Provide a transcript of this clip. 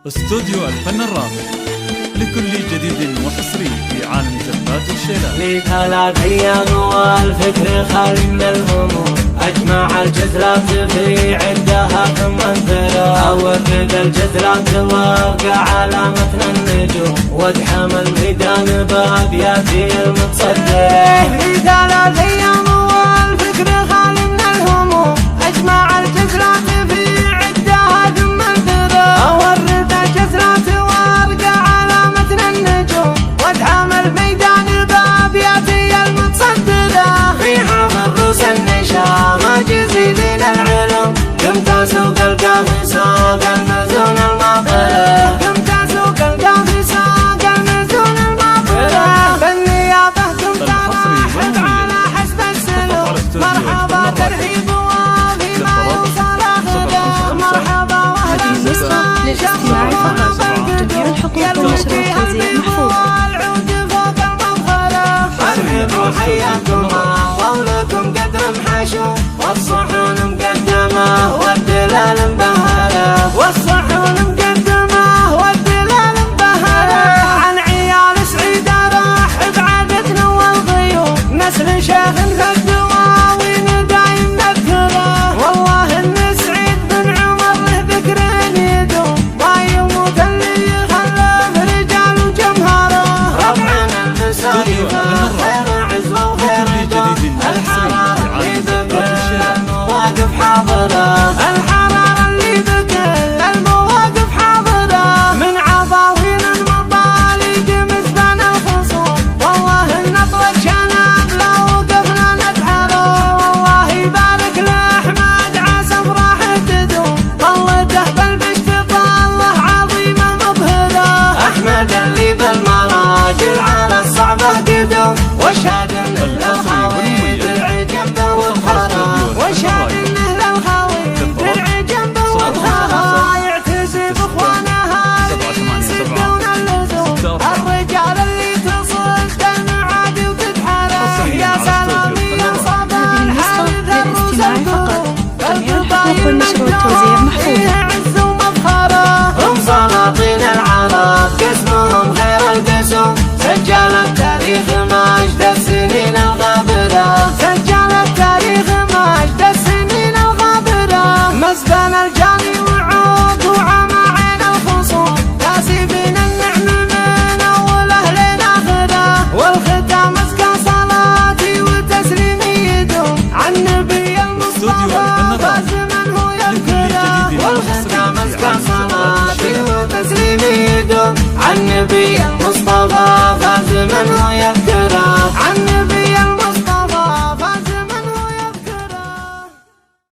استوديو الفن الراقي لكل جديد وحصري في عالم زفات الشيلات. لي 3 أيام والفكر خالي من الهموم، أجمع الجزرات في عدها ثم انثرى، أورد الجزرات وأوقع علامتنا النجوم، وادحم الميدان بأبياتي المتصدرة. لي 3 أيام والفكر خالي من الهموم، أجمع الجزرات في عدها ثم انثرى، أورد الجزرات وأوقع علامتنا النجوم، وادحم الميدان بأبياتي المتصدرة. في حافظ روس النشام جزيل العلم، قمت أسوق القافي سوق المزون المغفرة، قمت أسوق القافي سوق المزون المغفرة. بالنيابة كنت ألاحظ على حسب السلوك، مرحبا ترحيب وفي ما يوصل أخذه، مرحبا وأهلا نسخة للاستماع فقط. تدبير الحقوق ونشر والتوزيع محفوظ. أرحبوا حياكما ولكم قدر محشو، والصحون مقدمة والدلال مبهرة، والصحون مقدمة والدلال مبهرة. عن عيال سعيدة راح بعادتنا والضيوف، نسل شيخ في الدواوين دايم نذكره، والله إن سعيد بن عمر له ذكر يدوم، ما يموت اللي يخلف رجال وجمهره. ربعنا المسايف الحرارة اللي بكل المواقف حاضرة، من عضاوين المطالق مزبان الخصوم، والله النطرة شناب لو وقفنا نتحرى، والله يبارك لأحمد عسف راح تدوم، طلته بالبشت طله عظيمة مبهرة. أحمد اللي بالمراجل على الصعبة قدوم، واشهد ان الخاوي درع جنبه وبخره، واشهد ان الخاوي درع جنبه وبخره. يعتزف اخوانها اللي يسدون اللزوم، الرجال اللي تصد المعادي وتتحرى. يا سلامي يا صباح الحارث الروس الكروم، الحقوق والنشر والتوزيع محفوظ. عز ومفخره. هم سلاطين العرب قسمهم خير القسم، سجل التاريخ مجد السنين الغابرة، سجل التاريخ مجد السنين الغابرة. مسبن الجاني وعود وعماعين الخصوم، كاسبين النعم من أول أهل آخره، والختام أزكى صلاتي وتسليمي يدوم، عن نبي المصطفى فاز من هو يذكره، والختام أزكى صلاتي وتسليمي يدوم، عن نبي المصطفى